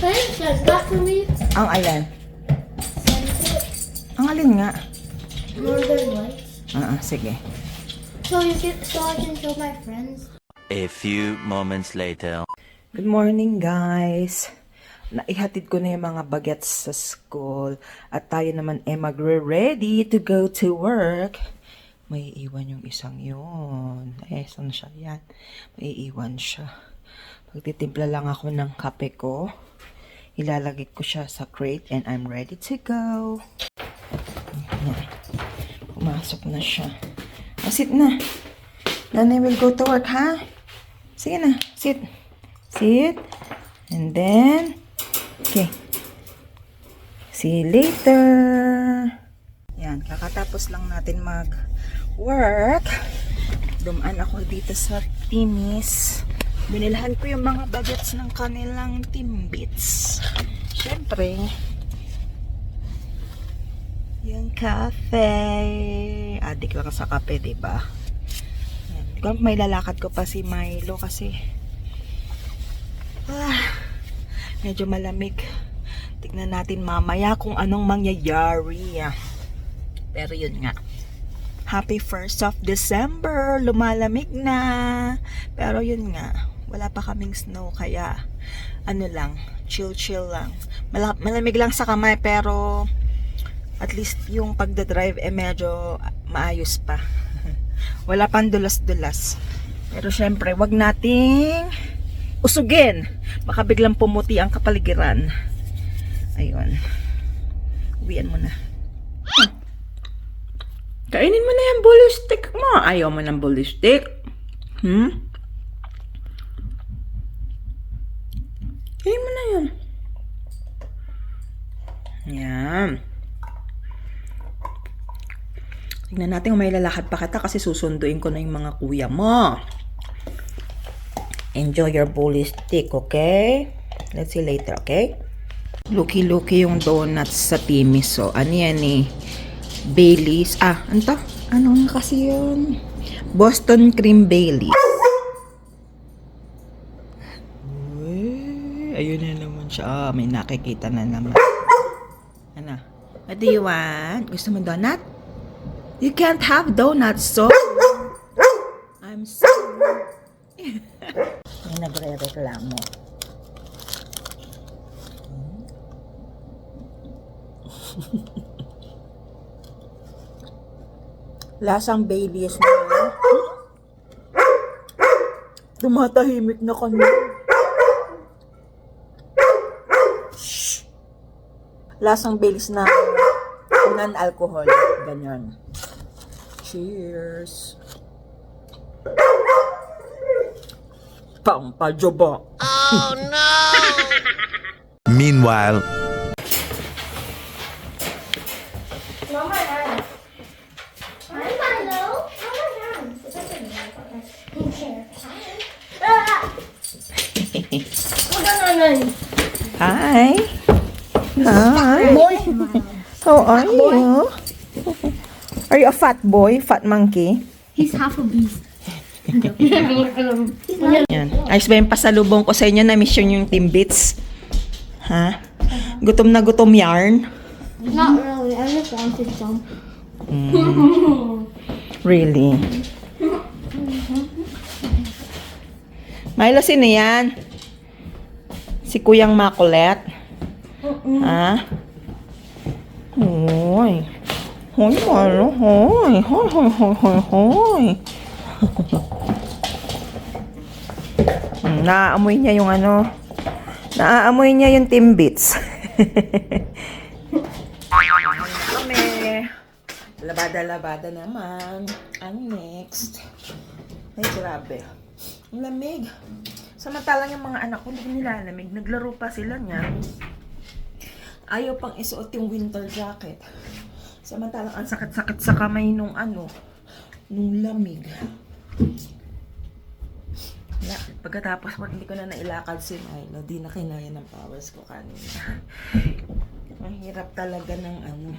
Can you send that to me? Ang alin? Send it. Ang alin nga? Northern Lights. Sige. So I can show my friends. A few moments later. Good morning, guys. Naihatid ko na yung mga bagets sa school. At tayo naman magre-ready to go to work. May iwan yung isang yun. Saan siya? Yan. May iwan siya. Pagtitimpla lang ako ng kape ko. Ilalagay ko siya sa crate and I'm ready to go. Yan. Pumasok na siya. Sit na. Nanay will go to work, ha? Sige na. Sit. Sit. And then, okay. See you later. Yan. Kakatapos lang natin mag-work. Dumaan ako dito sa Timis. Binilhan ko yung mga bagets ng kanilang Timbits. Siyempre, yung cafe. Adik lang sa kape, diba? Yan. Di ko may lalakad ko pa si Milo kasi medyo malamig. Tignan natin mamaya kung anong mangyayari. Pero yun nga. Happy 1st of December. Lumalamig na. Pero yun nga. Wala pa kaming snow kaya ano lang, chill lang. Malamig lang sa kamay pero at least yung pagdadrive medyo maayos pa. Wala pang dulas-dulas. Pero syempre, wag nating usugin. Baka biglang pumuti ang kapaligiran. Ayun. Uwian mo na. Kainin mo na yung bully stick mo. Ayaw mo ng bully stick. Kainin mo na yun. Yan. Tignan natin kung may lalakad pa kita kasi susunduin ko na yung mga kuya mo. Enjoy your bully stick, okay? Let's see later, okay? Lucky yung donuts sa Timis. So, ano yan eh? Baileys. Ano to? Ano nga kasi yun? Boston Cream Baileys. Uy, ayun na naman siya. May nakikita na naman. Ano? What do you want? Gusto mo donut? You can't have donuts, so I'm sorry. May nagre-reklamo. Lasang Baileys na yun. Tumatahimik na kami. Shh. Lasang Baileys na non-alcohol. Ganyan. Cheers. Pampajobo. Oh no! Meanwhile, Mama, hands. Hi, Milo. Mama, hands. It's okay. Okay. Here. Hi. Hi. Boy. How are you? Are you a fat boy? Fat monkey? He's half a beast. Yan. Ayos ba yung pasalubong ko sa inyo? Na-miss yung Timbits? Ha? Gutom na gutom yarn? Not really. I just wanted some. Really? Milo, sino yan? Si Kuyang Makulet? Ha? Hoy. Hoy, Milo. Hoy. Hoy, hoy, hoy, hoy, hoy. Naaamoy niya yung ano. Naaamoy niya yung Timbits. Kami. Labada-labada naman. Ang next. Ay, grabe. Ang lamig. Samantalang yung mga anak ko, hindi nila lamig. Naglaro pa sila niyan. Ayaw pang isuot yung winter jacket. Samantalang ang sakit-sakit sa kamay nung nung lamig. Wala. Pagkatapos, hindi ko na nailakad si Milo, di na kinaya ng powers ko kanina. Mahirap talaga ng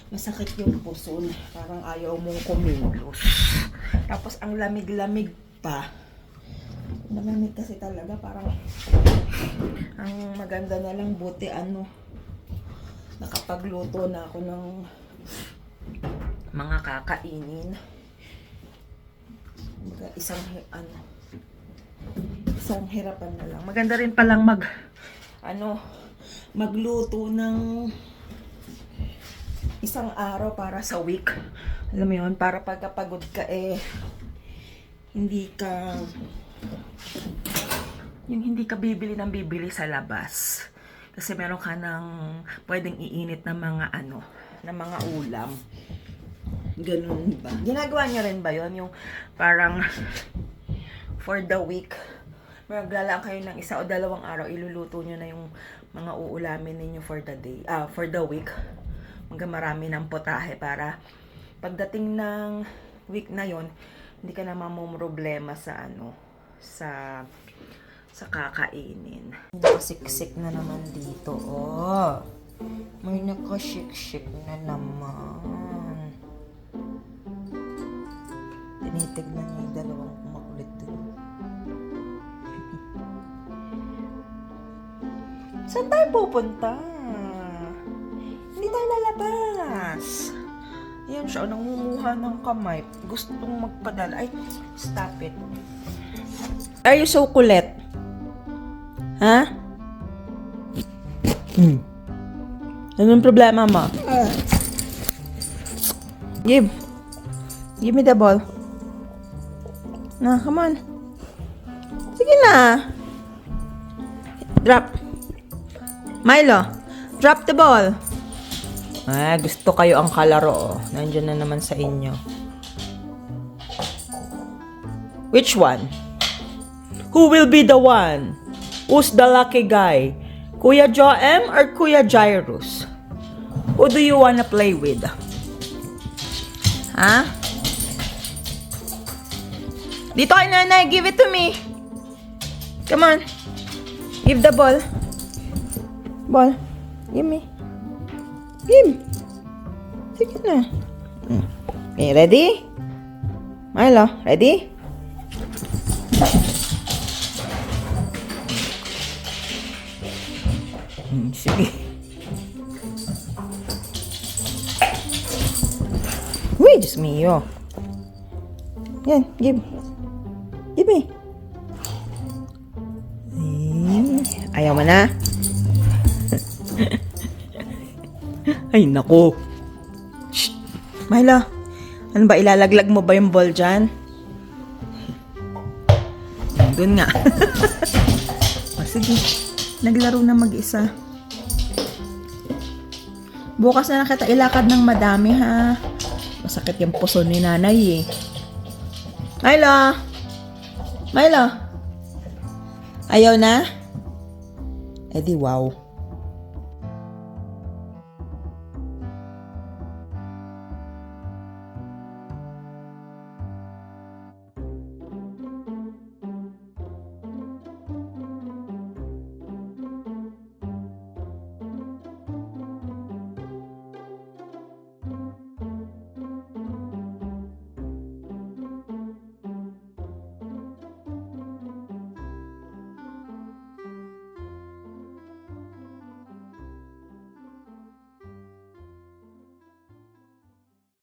masakit yung puso. Parang ayaw mong kumilos. Tapos ang lamig-lamig pa. Malamig kasi talaga, parang ang maganda na lang buti nakapagluto na ako ng mga kakainin. Isang hirapan na lang. Maganda rin palang magluto ng isang araw para sa week. Alam mo yun, para pagkapagod ka hindi ka bibili sa labas. Kasi meron ka pwedeng iinit na mga na mga ulam. Ganun ba? Ginagawa niyo rin ba yon? Yung parang for the week, maglalaan kayo ng 1 o 2 araw, iluluto niyo na yung mga uulamin ninyo for the day, for the week. Marami ng potahe para pagdating ng week na yon, hindi ka na mamumroblema sa sa kakainin. Nakasiksik na naman dito, oh. May nakasiksik na naman. Tinitignan niya yung dalawang kumakulit dun. Saan tayo pupunta? Hindi tayo lalabas. Ayan siya, nangunguha ng kamay. Gustong magpadala. Ay, stop it. Are you so kulit? Ha? Anong problema mo? Give me the ball. Na, come on. Sige na. Drop. Milo, drop the ball. Gusto kayo ang kalaro. Nandiyan na naman sa inyo. Which one? Who will be the one? Who's the lucky guy? Kuya Joem or Kuya Jairus? Who do you wanna play with? Ha? Dito kay nanay, give it to me. Come on. Give the ball. Ball. Give me. Give. Sige na. Okay, ready? Milo, ready? Sige. Uy, Diyos mio. Yan, give. Give me. Ayaw mo na? Ay, naku. Shh. Milo, ano ba, ilalaglag mo ba yung ball dyan? Doon nga. Sige, naglaro na mag-isa. Bukas na kita ilakad ng madami, ha? Masakit yung puso ni nanay, Milo! Milo! Ayaw na? Eh di wow.